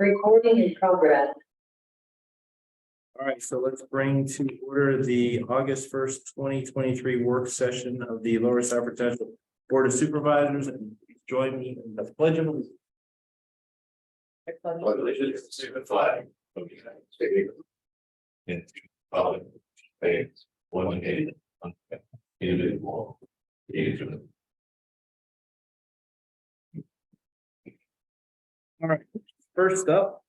Recording in progress. All right, so let's bring to order the August 1st, 2023 work session of the Lower Stafford Township Board of Supervisors, and join me in the pledge of allegiance. Pledge allegiance to the flag of the United States and to the republic for which it stands, one nation, indivisible, with All right, first up,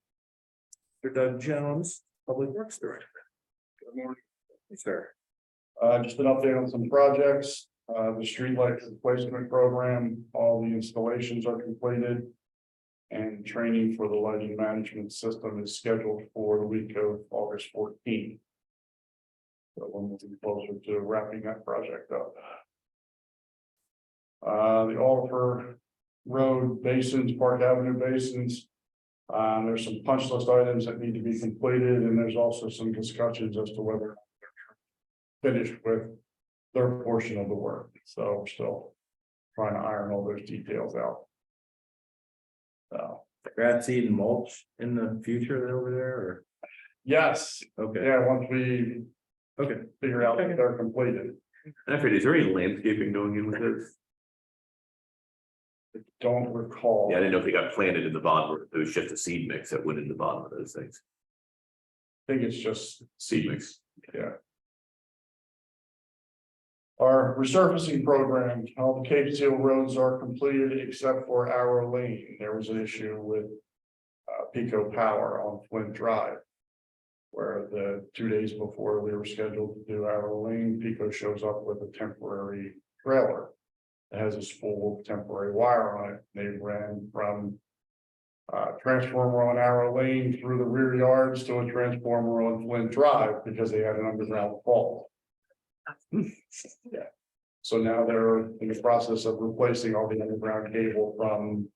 Mr. Doug Jones, Public Works Director. Good morning. Yes, sir. Just an update on some projects. The streetlight replacement program, all the installations are completed. And training for the lighting management system is scheduled for the week of August 14th. So we're moving closer to wrapping that project up. The Oliver Road basins, Park Avenue basins. There's some punch list items that need to be completed, and there's also some discussions as to whether they're finished with their portion of the work. So we're still trying to iron all those details out. So, Grass seed and mulch in the future over there, or? yes, Okay, yeah, once we okay. figure out that they're completed. Alfred, is there any landscaping going in with this? Don't recall. Yeah, I didn't know if they got planted in the bottom, or it was just a seed mix that went in the bottom of those things. I think it's just Seed mix. yeah. Our resurfacing program, all the Cape Seal roads are completed except for Arrow Lane. There was an issue with Pico Power on Flint Drive, where the 2 days before we were scheduled to do Arrow Lane, Pico shows up with a temporary trailer. It has a spool of temporary wire on it. They ran from transformer on Arrow Lane through the rear yards to a transformer on Flint Drive because they had an underground fault. Yeah. So now they're in the process of replacing all the underground cable from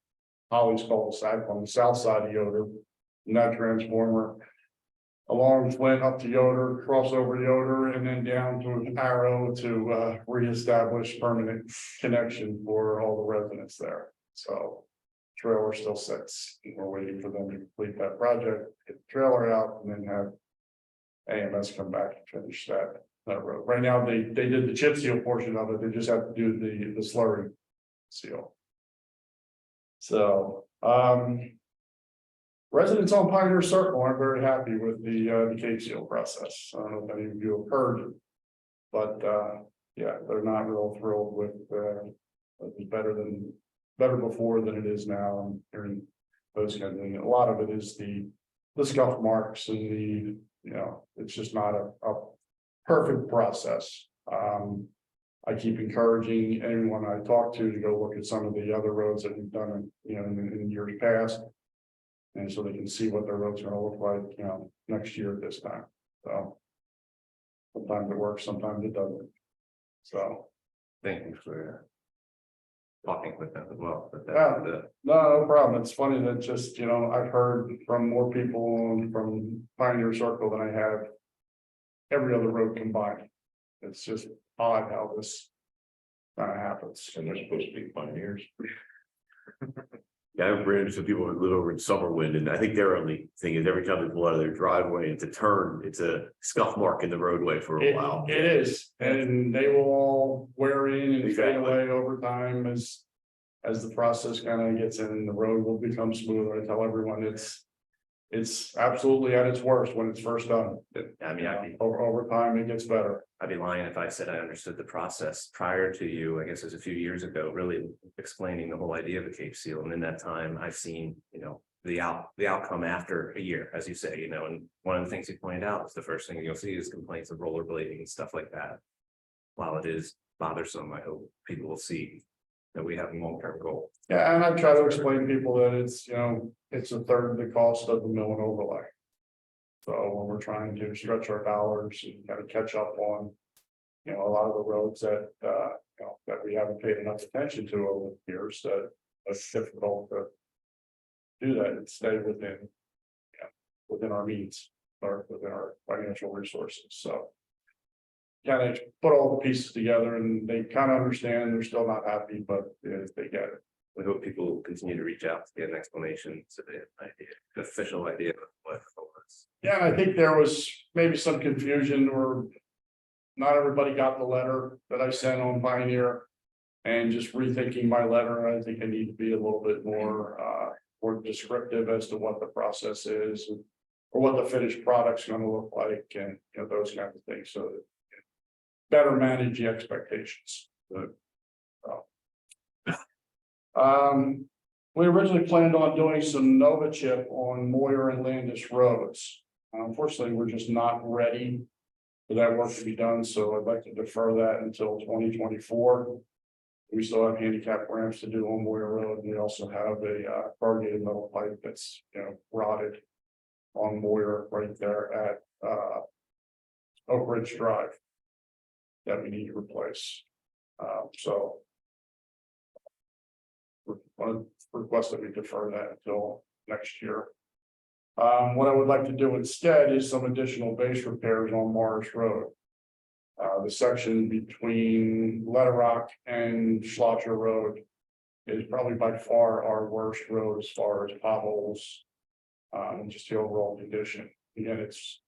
Holly's cul-de-sac on the south side of Yoder. And that transformer along Flint up to Yoder, cross over Yoder, and then down to Arrow to reestablish permanent connection for all the residents there. So trailer still sits. We're waiting for them to complete that project, get the trailer out, and then have AMS come back and finish that road. Right now, they did the chip seal portion of it. They just have to do the slurry seal. So residents on Pioneer Circle aren't very happy with the Cape Seal process. I don't know if any of you have heard, but yeah, they're not real thrilled with it was better before than it is now. And hearing those kinds of things. A lot of it is the scuff marks and it's just not a perfect process. I keep encouraging anyone I talk to go look at some of the other roads that we've done in years past. And so they can see what their road's gonna look like, next year at this time. So sometimes it works, sometimes it doesn't. So Thank you for talking with them as well. But yeah, no problem. It's funny that just, I've heard from more people from Pioneer Circle than I have every other road combined. It's just odd how this kind of happens. And they're supposed to be pioneers. Yeah, I've ran into some people who live over in Summerwind, and I think their only thing is every time they pull out of their driveway and to turn, it's a scuff mark in the roadway for a while. It is, and they will all wear in and fade Exactly. away over time as the process kind of gets in and the road will become smoother. I tell everyone it's absolutely at its worst when it's first done. I mean, Over time, it gets better. I'd be lying if I said I understood the process prior to you. I guess it was a few years ago, really explaining the whole idea of a Cape Seal. And in that time, I've seen, the outcome after a year, as you say, and one of the things you pointed out is the first thing you'll see is complaints of rollerblading and stuff like that. While it is bothersome, I hope people will see that we have a long-term goal. Yeah, and I try to explain to people that it's a third of the cost of the mill and overlay. So when we're trying to stretch our dollars and kind of catch up on, a lot of the roads that that we haven't paid enough attention to over the years, that it's difficult to do that and stay within our means or within our financial resources. So kind of put all the pieces together and they kind of understand. They're still not happy, but they get it. We hope people will continue to reach out to get an explanation so they have an idea. official idea of what it was. Yeah, I think there was maybe some confusion or not everybody got the letter that I sent on Pioneer. And just rethinking my letter, I think I need to be a little bit more descriptive as to what the process is. Or what the finished product's gonna look like and, you know, those kinds of things, so that better manage the expectations. We originally planned on doing some Nova chip on Moyer and Landis roads. Unfortunately, we're just not ready for that work to be done, so I'd like to defer that until 2024. We still have handicap ramps to do on Moyer Road, and we also have a corrugated metal pipe that's, you know, rotted on Moyer right there at Oak Ridge Drive that we need to replace. So I request that we defer that until next year. What I would like to do instead is some additional base repairs on Morris Road. The section between Letter Rock and Schlotzer Road is probably by far our worst road as far as potholes. And just the overall condition. Again, it's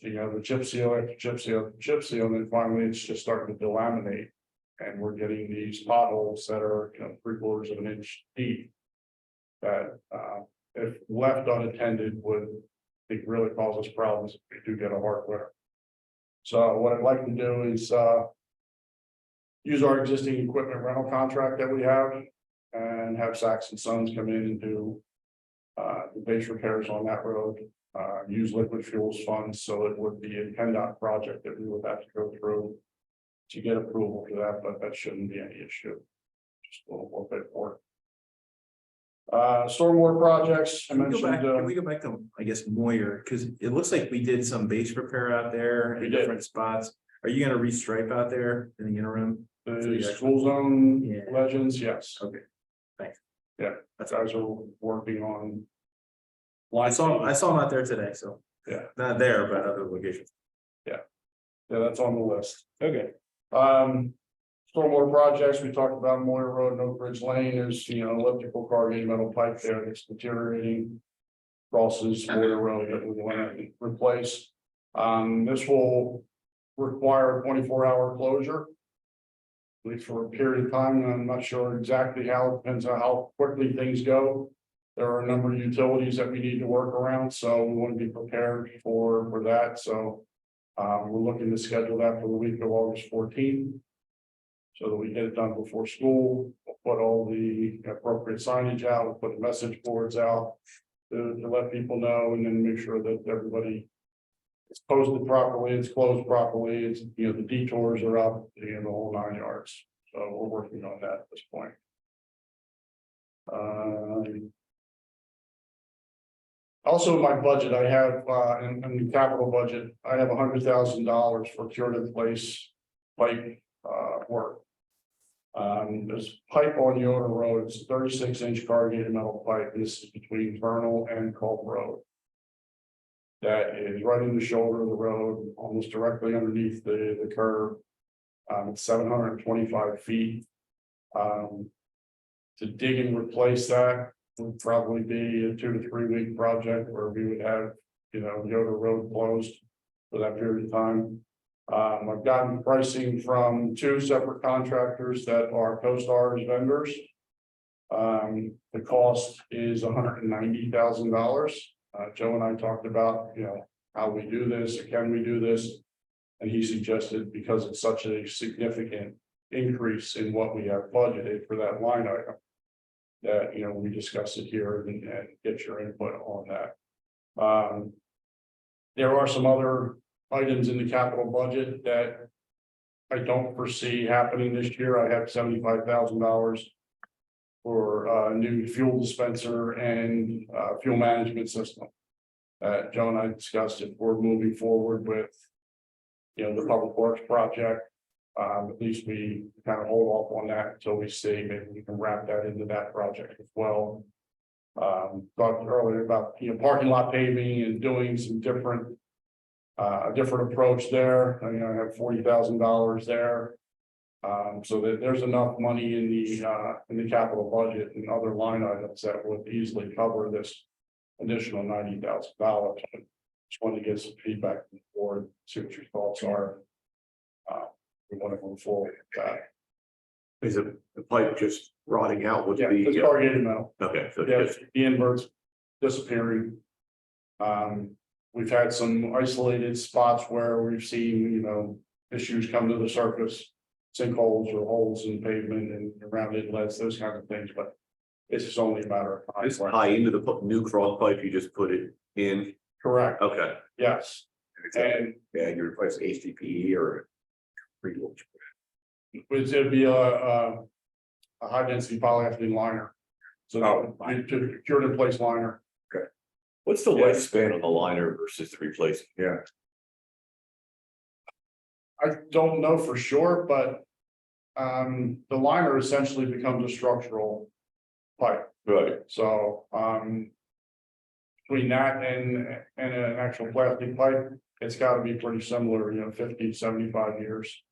you know, the chip seal after chip seal, after chip seal, and then finally it's just starting to delaminate. And we're getting these potholes that are, you know, 3/4 of an inch deep. That if left unattended would, I think, really cause us problems if we do get a hard winter. So what I'd like to do is use our existing equipment rental contract that we have and have Sachs and Sons come in and do the base repairs on that road, use liquid fuels funds, so it would be a PennDOT project that we would have to go through to get approval for that, but that shouldn't be any issue. Just a little bit more. Stormwater projects, I Can we go mentioned. back, can we go back to, I guess, Moyer, because it looks like we did some base repair out there We in did. different spots. Are you gonna restripe out there in the interim? The school zone Yeah. legends, yes, Okay, thanks. Yeah. That's guys are working on. I saw them out there today, so. Yeah. Not there, but other locations. Yeah, that's on the list. Okay. Stormwater projects, we talked about Moyer Road and Oak Ridge Lane, there's, you know, elliptical corrugated metal pipe there that's deteriorating. Crosses Moyer Road that we want to replace. This will require a 24-hour closure. At least for a period of time, I'm not sure exactly how, it depends on how quickly things go. There are a number of utilities that we need to work around, so we want to be prepared for that, so. We're looking to schedule that for the week of August 14th. So that we get it done before school, we'll put all the appropriate signage out, we'll put the message boards out. To let people know and then make sure that everybody. It's posted properly, it's closed properly, it's, you know, the detours are up, you know, the whole 9 yards. So we're working on that at this point. Also, in my budget, I have in the capital budget, I have $100,000 for curative place pipe work. There's pipe on Yoder Road, it's 36-inch corrugated metal pipe. This is between Vernal and Culp Road. That is right in the shoulder of the road, almost directly underneath the curb. It's 725 feet. To dig and replace that would probably be a 2 to 3 week project where we would have, you know, Yoder Road closed for that period of time. I've gotten pricing from 2 separate contractors that are CoStar's vendors. The cost is $190,000. Joe and I talked about, you know, how we do this, can we do this? And he suggested, because it's such a significant increase in what we have budgeted for that line item, that, you know, we discuss it here and get your input on that. There are some other items in the capital budget that I don't foresee happening this year. I have $75,000 for a new fuel dispenser and fuel management system. Joe and I discussed if we're moving forward with, you know, the public works project. At least we kind of hold off on that until we see, maybe we can wrap that into that project as well. Talked earlier about, you know, parking lot paving and doing some different a different approach there. I mean, I have $40,000 there. So that there's enough money in the capital budget and other line items that would easily cover this additional $90,000. Just wanted to get some feedback from the board, see what your thoughts are. We want to move forward with that. Is the pipe just rotting out with Yeah, it's the? corrugated metal. Okay, so Yeah, just, the inverts disappearing. We've had some isolated spots where we've seen, issues come to the surface. Sinkholes or holes in pavement and around inlets, those kinds of things, but it's just only a matter of time. just tie into the new cross pipe, you just put it in, Correct, okay. yes, and Yeah, you replace HDPE or. it'd be a high density polyethylene liner. So to cured in place liner. What's the Yeah. lifespan of the liner versus the replacement? Yeah. I don't know for sure, but the liner essentially becomes a structural pipe. Right. So between that and an actual plastic pipe, it's got to be pretty similar, 50, 75 years.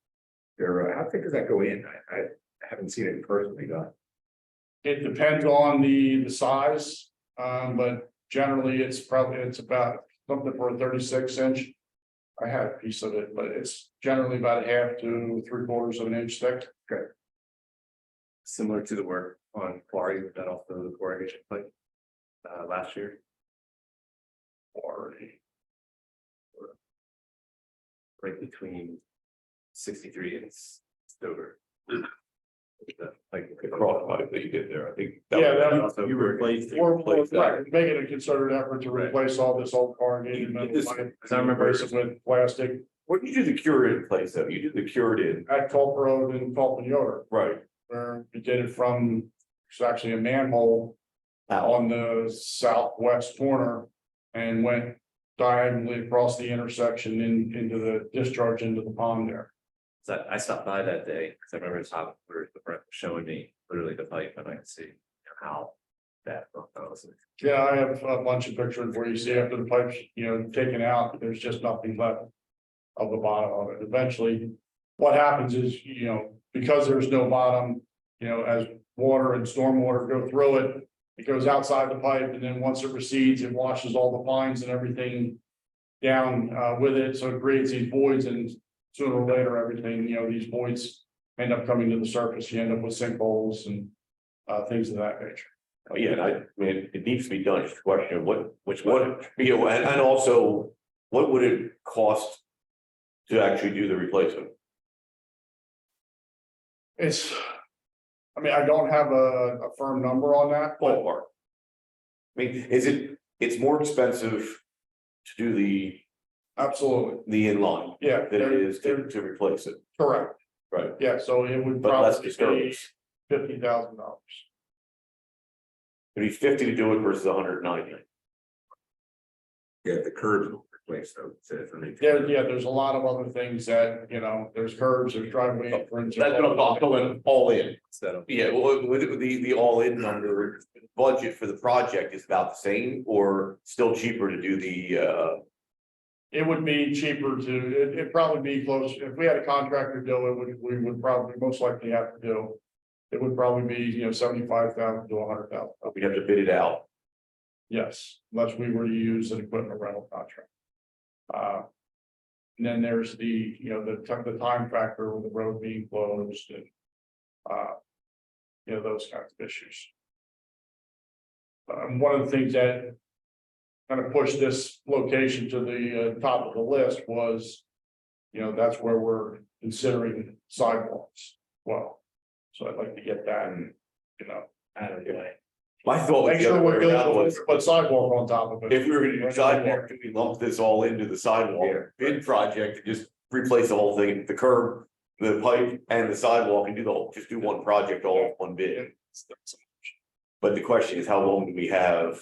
How thick does that go in? I haven't seen it personally done. It depends on the size, but generally it's about something for a 36-inch. I had a piece of it, but it's generally about a half to 3/4 of an inch thick. Similar to the work on quarry that off the corrugation pipe last year. Already. Right between 63 and Stover. Like The cross pipe that you did there, I think. Yeah, that was- also You replaced it. We're replace that. right, making a concerted effort to replace all this old corrugated metal This- pipe, I remember- replace it with plastic What did you do the cured in place though? You did the cured in, at Culp Road and Culp and Yoder, right? where we did it from, it's actually a manhole on the southwest corner and went diagonally across the intersection into the discharge into the pond there. So I stopped by that day because I remember Tom showing me literally the pipe and I could see how that was. Yeah, I have a bunch of pictures where you see after the pipe's, taken out, there's just nothing left of the bottom of it. Eventually, what happens is, because there's no bottom, as water and stormwater go through it, it goes outside the pipe, and then once it recedes, it washes all the fines and everything down with it, so it creates these voids, and sooner or later, everything, these voids end up coming to the surface. You end up with sinkholes and things of that nature. Oh, yeah, and I mean, it needs to be done. It's a question of what, and also, what would it cost to actually do the replacement? I don't have a firm number on that, but Ballpark. I mean, it's more expensive to do absolutely, the inline yeah. than it they're- is to replace it, Correct, right? yeah, so it would But less probably be disturbance. $50,000. It'd be 50 to do it versus 190. Yeah, the curbs will replace those. There's a lot of other things that, there's curbs, there's driveway aprons. That's what I'm going all in. Instead of. Yeah, well, with the all-in number, budget for the project is about the same or still cheaper to do the It would be cheaper it'd probably be close, if we had a contractor do it, we would probably most likely have to do. It would probably be, 75,000 to 100,000. we'd have to bid it out. Yes, unless we were to use an equipment rental contract. And then there's the time factor with the road being closed and, those kinds of issues. One of the things that kind of pushed this location to the top of the list was, that's where we're considering sidewalks. Well, so I'd like to get that and, Out of the way. My thought was make the sure other way we're around good, was, put sidewalk on top of it. if we were gonna do sidewalk, could we lump this all into the sidewalk bid project and just replace the whole thing, the curb, the pipe and the sidewalk and just do one project all in one bid? But the question is, how long do we have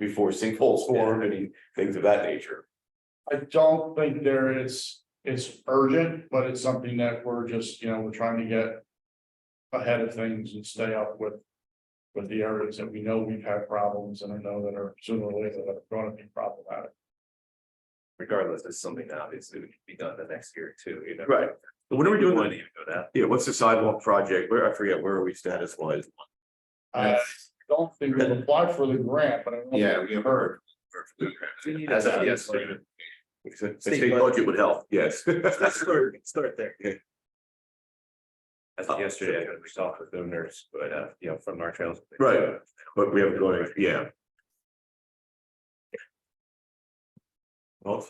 before sinkholes form and things of that nature? I don't think it's urgent, but it's something that we're just, we're trying to get ahead of things and stay up with the areas that we know we've had problems and I know that are sooner or later that are going to be problematic. Regardless, it's something that obviously would be done the next year too, Right. But when are we doing When do you go that? Yeah, what's the sidewalk project? I forget, where are we status wise? I don't think we've applied for the grant, but I don't. Yeah, we have heard. As of yesterday. The state budget would help, yes. Start there. As of yesterday, I was talking with owners, but from our trails. Right, but we haven't gone, yeah. Well,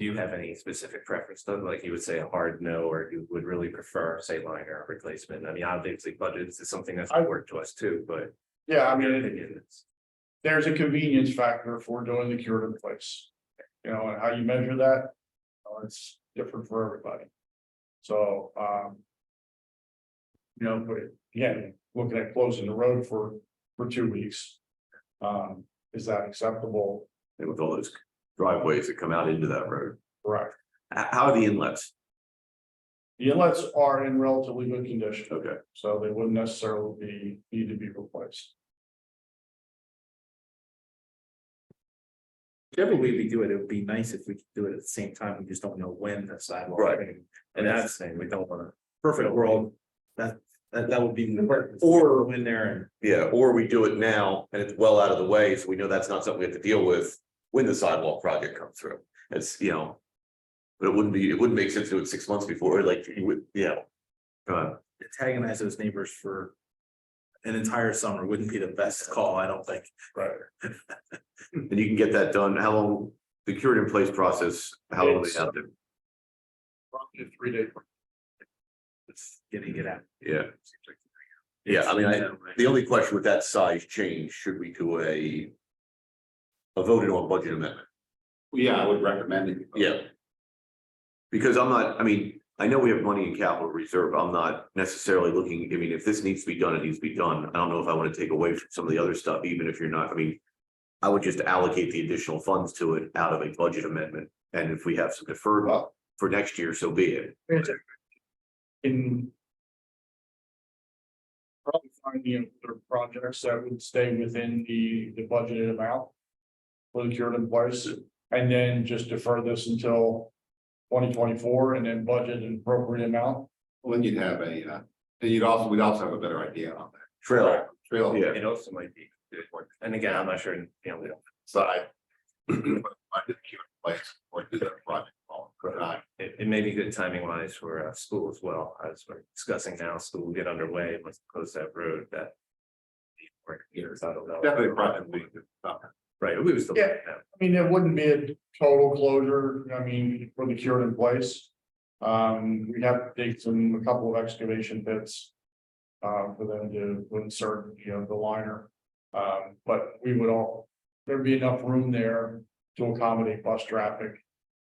Do you have any specific preference though? Like you would say a hard no, or you would really prefer, say, liner replacement? I mean, obviously budgets is something that's important to us too, but. Yeah, I mean, your opinion is- there's a convenience factor for doing the cured in place. You know, and how you measure that, it's different for everybody. So, you know, but again, looking at closing the road for 2 weeks. Is that acceptable? and with all those driveways that come out into that road, Correct. how are the inlets? The inlets are in relatively good condition, Okay, so they wouldn't necessarily need to be replaced. Whichever way we do it, it would be nice if we could do it at the same time. We just don't know when the sidewalk. Right. And that's the same, we don't want to. perfect world. That would be the perfect. Or- go in there and. yeah, or we do it now and it's well out of the way, so we know that's not something we have to deal with when the sidewalk project comes through. It's, you know. But it wouldn't make sense to do it 6 months before, like, you would, yeah. Antagonize those neighbors for an entire summer wouldn't be the best call, I don't think. Right. And you can get that done, how long, the cured in place process, how long do they have to? Probably 3 days. It's getting it out. Yeah. Yeah, I mean, the only question with that size change, should we do a voted on budget amendment? Yeah, I would recommend it. Yeah. Because I'm not, I mean, I know we have money in capital reserve, I'm not necessarily looking, I mean, if this needs to be done, it needs to be done. I don't know if I want to take away from some of the other stuff, even if you're not, I mean. I would just allocate the additional funds to it out of a budget amendment, and if we have some deferred Well- for next year, so be it. In. Probably finding other projects that would stay within the budgeted amount. For the cured in place, and then just defer this until 2024 and then budget an appropriate amount. Well, then you'd have we'd also have a better idea on that. Trail, Trail. yeah. It also might be, and again, I'm not sure, we don't. Side. I did keep in place or do that project. It may be good timing wise for school as well, as we're discussing now, school will get underway, let's close that road that. Years, I don't know. Definitely probably. Right, we was still. Yeah. I mean, it wouldn't be a total closure, I mean, for the cured in place. We'd have to dig a couple of excavation pits. For them to insert, you know, the liner. But there'd be enough room there to accommodate bus traffic.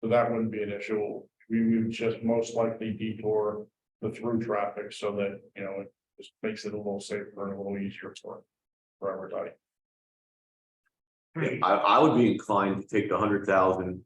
So that wouldn't be an issue. We would just most likely detour the through traffic so that, you know, it just makes it a little safer and a little easier for everybody. I would be inclined to take the 100,000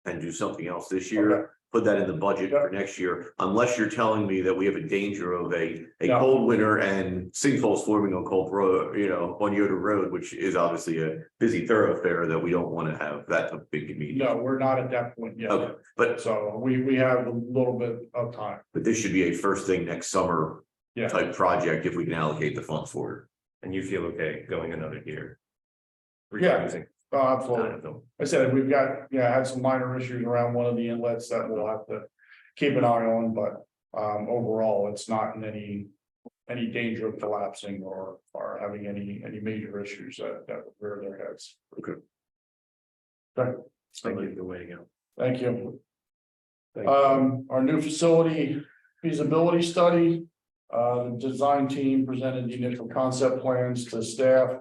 and do something else this year. Okay. Put that in the budget for next year, unless you're telling me that we have a danger of a No. cold winter and sinkholes forming on Cold Road, you know, on Yoder Road, which is obviously a busy thoroughfare that we don't want to have that a big immediate. No, we're not at that point yet. Okay, but So we have a little bit of time. this should be a first thing next summer Yeah. type project if we can allocate the funds for it. And you feel okay going another year? Yeah. Using Oh, absolutely. kind of them. I said, we've got, had some minor issues around one of the inlets that we'll have to keep an eye on, but overall, it's not in any danger of collapsing or having any major issues that rear their heads. Okay. Okay, Thank you, good way to go. thank you. Thank you. Our new facility feasibility study, the design team presented the initial concept plans to staff.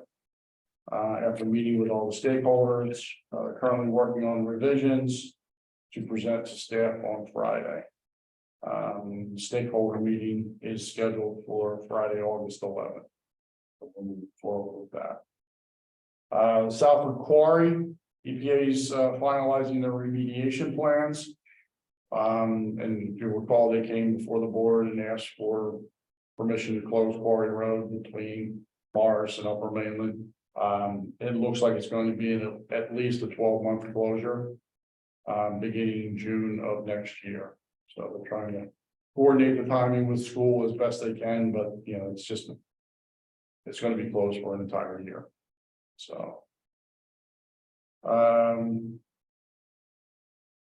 After meeting with all the stakeholders, currently working on revisions to present to staff on Friday. Stakeholder meeting is scheduled for Friday, August 11th. So we'll move forward with that. Southwood Quarry, EPA's finalizing their remediation plans. And if you recall, they came before the board and asked for permission to close Quarry Road between Morris and Upper Mainland. It looks like it's going to be at least a 12-month closure. Beginning in June of next year. So they're trying to coordinate the timing with school as best they can, but you know, it's just. it's gonna be closed for an entire year. So.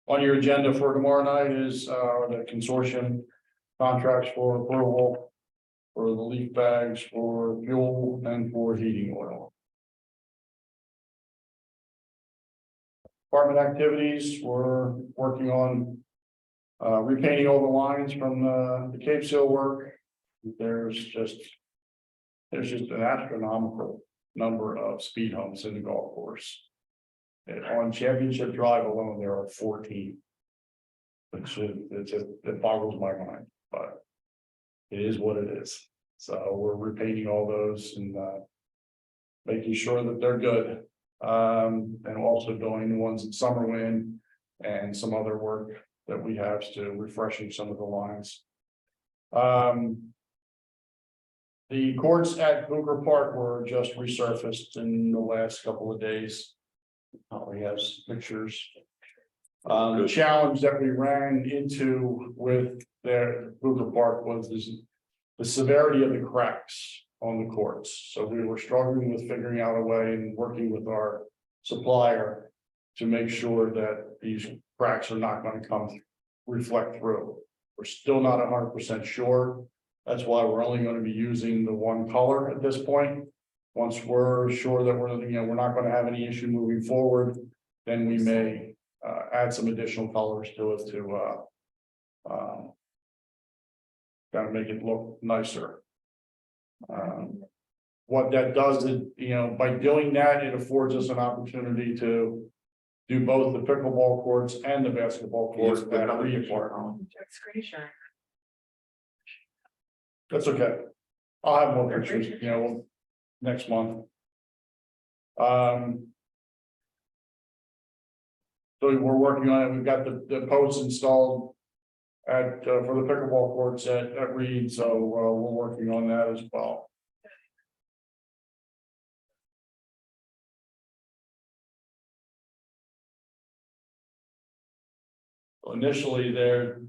On your agenda for tomorrow night is the consortium contracts for approval. For the leaf bags, for fuel and for heating oil. Department activities, we're working on. Repainting all the lines from the Cape Seal work. There's just an astronomical number of speed humps in the golf course. And on Championship Drive alone, there are 14. It boggles my mind, but it is what it is. So we're repainting all those and making sure that they're good. And also doing the ones in Summerlin and some other work that we have to refreshing some of the lines. The courts at Booker Park were just resurfaced in the last couple of days. We have some pictures. The challenge that we ran into with their Booker Park was the severity of the cracks on the courts. So we were struggling with figuring out a way and working with our supplier to make sure that these cracks are not going to reflect through. We're still not 100% sure. That's why we're only going to be using the one color at this point. Once we're sure that we're not going to have any issue moving forward, then we may add some additional colors to it to kind of make it look nicer. What that does is, by doing that, it affords us an opportunity to do both the pickleball courts and the basketball courts at Reed Park. That's okay. I'll have more pictures, next month. So we're working on it. We've got the posts installed at for the pickleball courts at Reed, so we're working on that as well. Initially, they're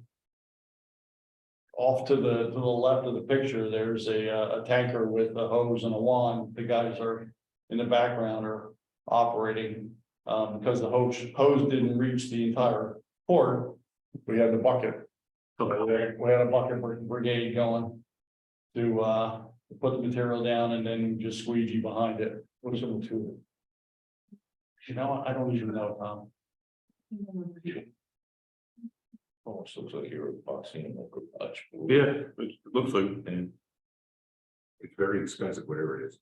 off to the left of the picture. There's a tanker with a hose and a wand. The guys are in the background are operating because the hose didn't reach the entire court. We had the bucket. So we had a bucket brigade going to put the material down and then just squeegee behind it. What is it to? I don't even know, Tom. Almost looks like you're boxing in local touch. Yeah, it looks like, and it's very expensive, whatever it is.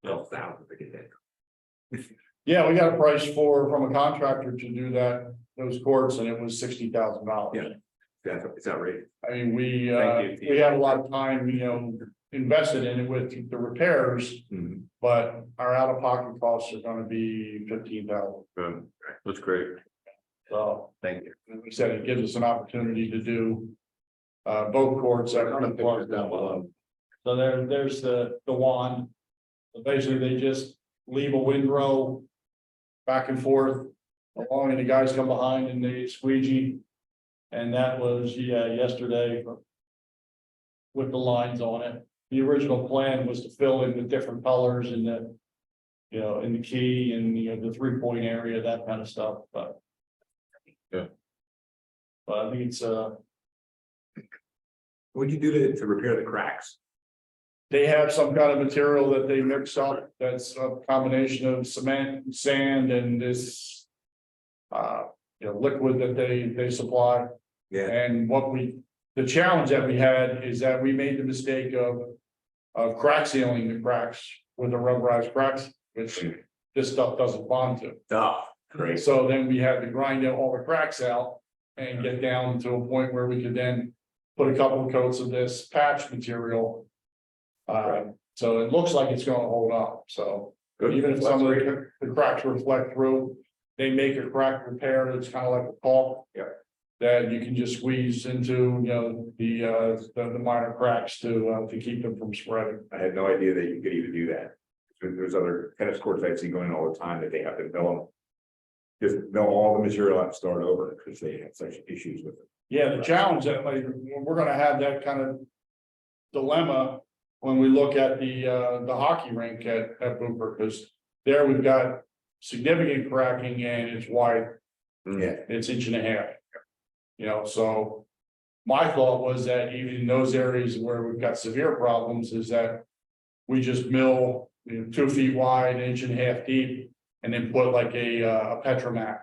12,000 to get that. Yeah, we got a price from a contractor to do those courts, and it was $60,000. Yeah, it's outrageous. I mean, we Thank you. we had a lot of time, invested in it with the repairs, but our out-of-pocket costs are gonna be $15,000. That's great. So, Thank you. like we said, it gives us an opportunity to do both courts at On the Reed Park. pictures down below. So there's the wand. So basically, they just leave a windrow back and forth along, and the guys come behind and they squeegee. And that was, yesterday with the lines on it. The original plan was to fill in the different colors in the, in the key and, the 3-point area, that kind of stuff, but. Yeah. But I think it's, What'd you do to repair the cracks? they have some kind of material that they mix up that's a combination of cement, sand, and this liquid that they supply. Yeah. And the challenge that we had is that we made the mistake of crack sealing the cracks with the rubberized cracks, which this stuff doesn't bond to. Oh, great. So then we had to grind all the cracks out and get down to a point where we could then put a couple of coats of this patch material. So it looks like it's gonna hold up, so Good. even if That's some of great. the cracks reflect through, they make a crack repair that's kind of like a caulk. Yeah. That you can just squeeze into, the minor cracks to keep them from spreading. I had no idea that you could even do that. There's other tennis courts I see going all the time that they have to mill them. Just mill all the material out and start over because they have such issues with it. Yeah, the challenge that we're gonna have that kind of dilemma when we look at the hockey rink at Booper, because there we've got significant cracking and it's wide, Yeah. it's 1.5 inches. You know, so my thought was that even in those areas where we've got severe problems is that we just mill, 2 feet wide, 1.5 inches deep, and then put like a petromat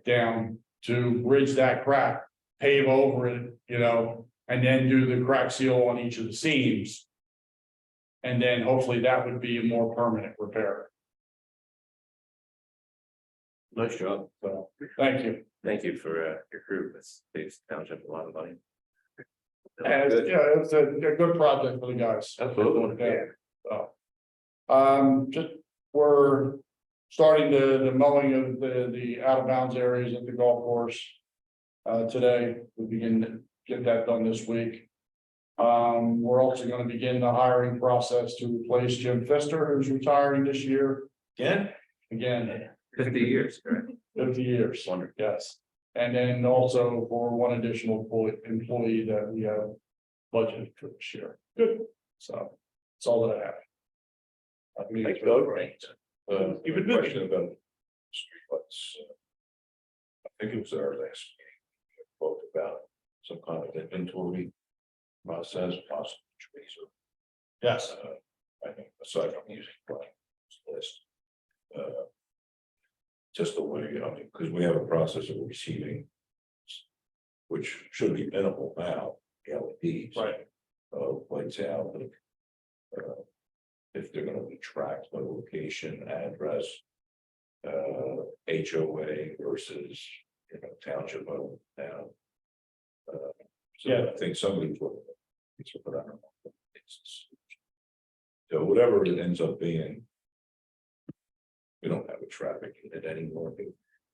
down to bridge that crack, pave over it, and then do the crack seal on each of the seams. And then hopefully that would be a more permanent repair. Nice job. So, thank you. Thank you for your crew. That's saves township a lot of money. And yeah, it's a good project for the guys. Absolutely. Yeah. So, just we're starting the mowing of the out of bounds areas at the golf course. Today, we begin to get that done this week. We're also gonna begin the hiring process to replace Jim Pfister, who's retiring this year. Again, 50 years, correct? 50 years. Wonderful. Yes. And then also for one additional employee that we have budgeted for this year. Good. So that's all that I have. Thanks, Doug. You've been question about streetlights. I think it was our last meeting. We spoke about some kind of inventory process, possible trees or. Yes. I think aside from using list. Just the way, because we have a process of receiving. Which should be minimal now, LEDs. Right. Lights out. If they're gonna be tracked by location, address. HOA versus, township owned town. So I think somebody put. So whatever it ends up being. We don't have a traffic unit anymore,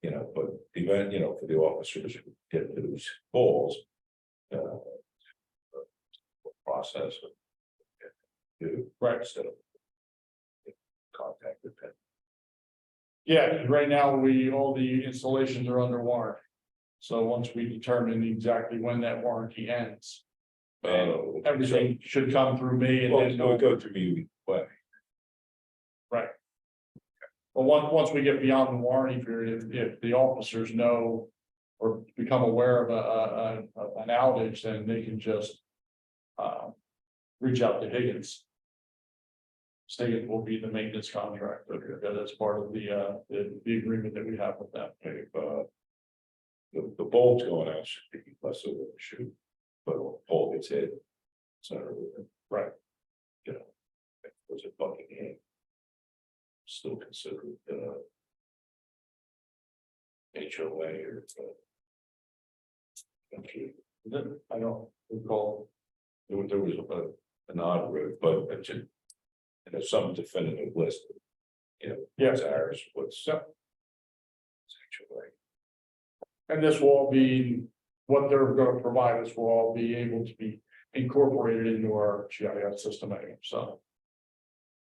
but event, for the officers who get those calls. Process. Right. Instead of. Contact with them. Yeah, right now all the installations are under warranty. So once we determine exactly when that warranty ends. Everything should come through me and Well, then. it'll go to me, but. Right. But once we get beyond the warranty period, if the officers know or become aware of an outage, then they can just reach out to Higgins. Higgins will be the maintenance contractor, that's part of the agreement that we have with them. If, the bulbs going out should be less of an issue, but a pole gets hit. So. Right. If it was a bucket in. Still considered, HOA or. I don't recall. There was an odd route, but there's some definitive list. What's ours, what's. HOA. And this will all be, what they're gonna provide us will all be able to be incorporated into our GIS system anyway, so.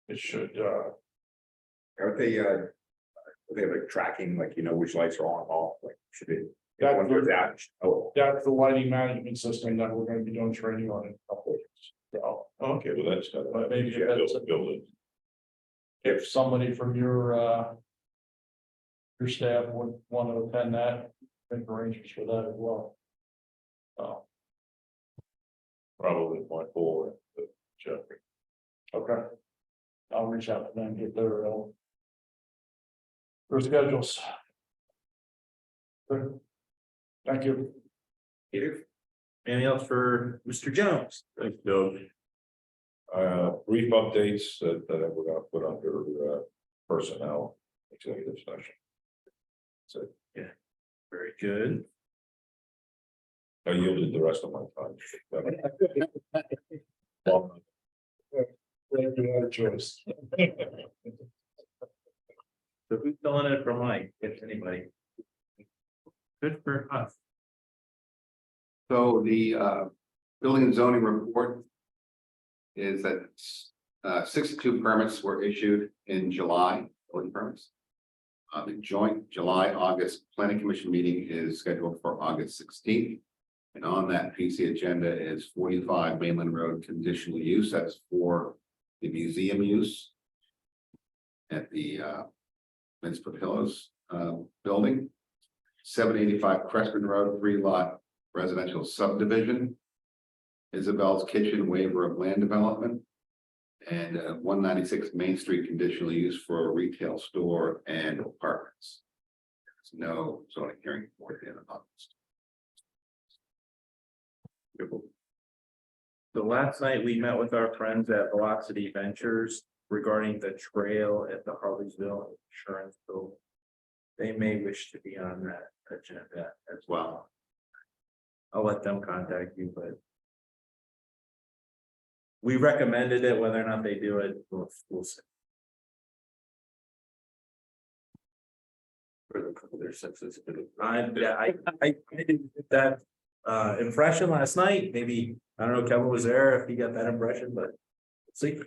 It should, Are they like tracking, like, which lights are on and off, like, should it? That- One goes out, that's the lighting management system that we're gonna be doing training on in a couple of years. So, okay, well, that's. But maybe Yeah, that's- build it. if somebody from your staff would want to attend that, make arrangements for that as well. So, Probably my board, but Jeffrey. okay. I'll reach out to them, and get their schedules. Good. Thank you. Peter? Anything else for Mr. Jones? Thanks, Doug. Brief updates that we're gonna put under personnel executive session. So Very good. I yielded the rest of my time. You had a choice. So who's filling it for Mike, if anybody? Good for us. So the building and zoning report is that 62 permits were issued in July, building permits. The joint July-August planning commission meeting is scheduled for August 16th. And on that PC agenda is 45 Mainland Road conditional use. That's for the museum use at the Vince Papillo's building. 785 Crestman Road, 3-lot residential subdivision. Isabel's Kitchen waiver of land development. And 196 Main Street conditional use for a retail store and apartments. There's no zoning hearing for the end of August. So last night we met with our friends at Velocity Ventures regarding the trail at the Harleysville Insurance Building. They may wish to be on that agenda as well. I'll let them contact you, but. We recommended it, whether or not they do it, we'll see. For their senses. I didn't get that impression last night. Maybe, I don't know, Kevin was there, if he got that impression, but. See,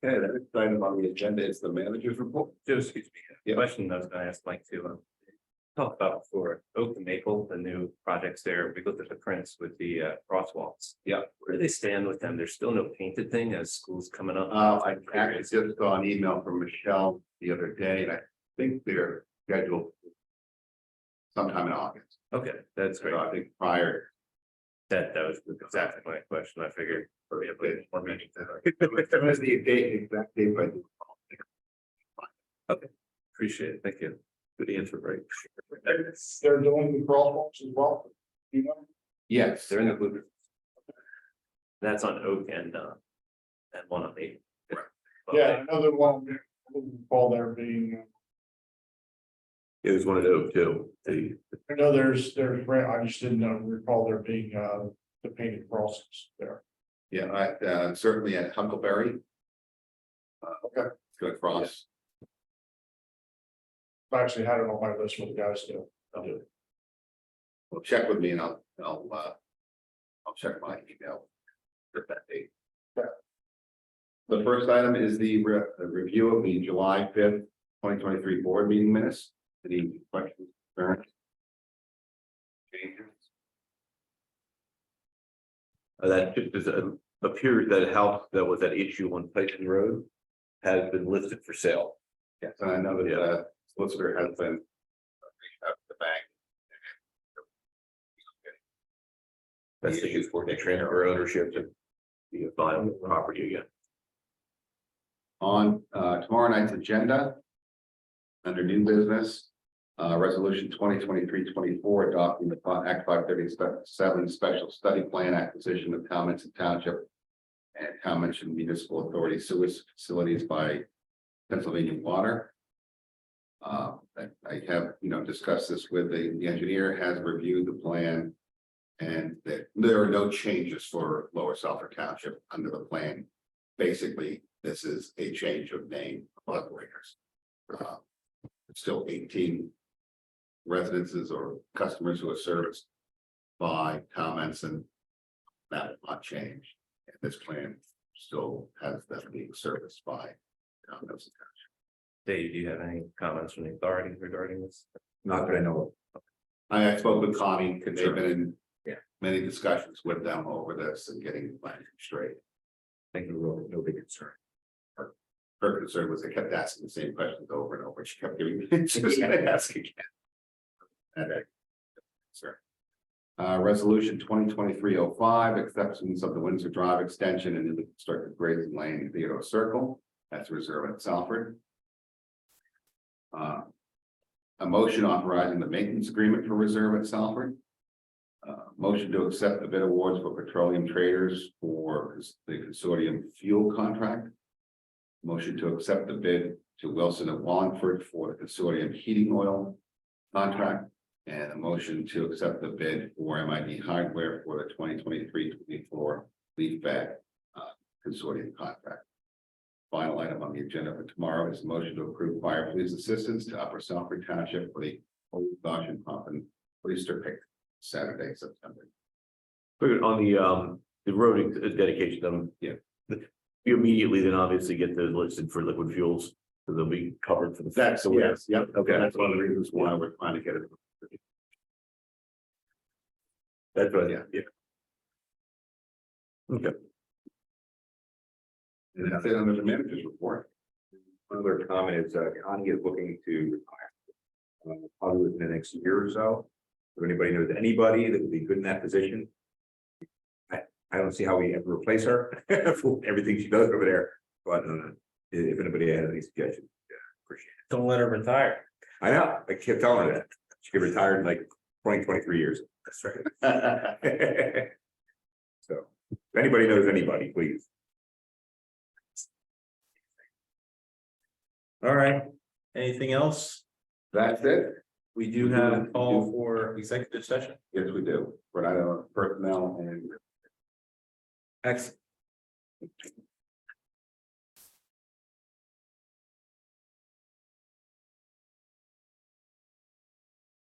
Okay, the next item on the agenda is the manager's report. Just, excuse me, Yeah. a question I was gonna ask Mike too. Talk about before Oak and Maple, the new projects there. We looked at the prints with the crosswalks. Yeah. Where do they stand with them? There's still no painted thing as school's coming up. I actually just saw an email from Michelle the other day, and I think they're scheduled sometime in August. Okay, that's So great. I think prior. That was exactly my question. I figured. We have like more meetings. There was the date, exact date, but. Appreciate it. Thank you. Good answer, right? They're doing the crosswalks as well. You know, Yes, They're in the blue. That's on Oak and one on Maple. yeah, another one, I don't recall there being, It was one of those too. I know there's, I just didn't recall there being, the painted crosses there. yeah, certainly at Huckleberry. Okay. Good cross. I actually had it on my list for the guys to do. Well, check with me and I'll check my email. For that date. Yeah. The first item is the review of the July 5th, 2023 board meeting minutes. Any questions? Concerns? Changes? That just appears that a house that was at issue on Tyson Road has been listed for sale. Yes, and I know that solicitor has been reached out to the bank. That's the issue for the transfer ownership to be a viable property again. On tomorrow night's agenda. Under new business, resolution 2023-24 adopting the Act 537 special study plan acquisition of Talmadge Township and Talmadge Municipal Authority sewage facilities by Pennsylvania Water. I have, discussed this with the engineer, has reviewed the plan. And that there are no changes for Lower Suffolk Township under the plan. Basically, this is a change of name of operators. It's still 18 residences or customers who are serviced by comments, and that will not change. And this plan still has them being serviced by comments. Dave, do you have any comments from the authority regarding this? Not that I know of. I spoke with Connie, they've been in Yeah. many discussions with them over this and getting the plan straight. Thank you, really, no big concern. Her concern was they kept asking the same questions over and over. She kept giving me answers and I asked again. Sir. Resolution 2023-05, acceptance of the Windsor Drive extension and newly constructed Grazing Lane and Theodore Circle. That's reserved at Salford. A motion authorizing the maintenance agreement for reserve at Salford. Motion to accept the bid awards for petroleum traders for the consortium fuel contract. Motion to accept the bid to Wilson and Wallingford for the consortium heating oil contract. And a motion to accept the bid for MID hardware for the 2023-24 leaf bag consortium contract. Final item on the agenda for tomorrow is a motion to approve fire police assistance to Upper Salford Township for the old Goshen pump and Easter pick Saturday, September. On the road dedication, Yeah. You immediately then obviously get those listed for liquid fuels, so they'll be covered for the. That's the way. Yep. Okay. That's one of the reasons why we're trying to get it. That's what, Yeah. yeah. Okay. And that's it under the manager's report. One other comment is, Connie is looking to retire. Probably within the next year or so. If anybody knows anybody that would be good in that position. I don't see how we ever replace her for everything she does over there, but if anybody has any suggestions, yeah, appreciate it. Don't let her retire. I know, I kept telling her that. She retired in like 23 years. That's right. So, if anybody knows anybody, please. All right, anything else? That's it. We do have a call for executive session. Yes, we do. We're not on personnel and Excellent.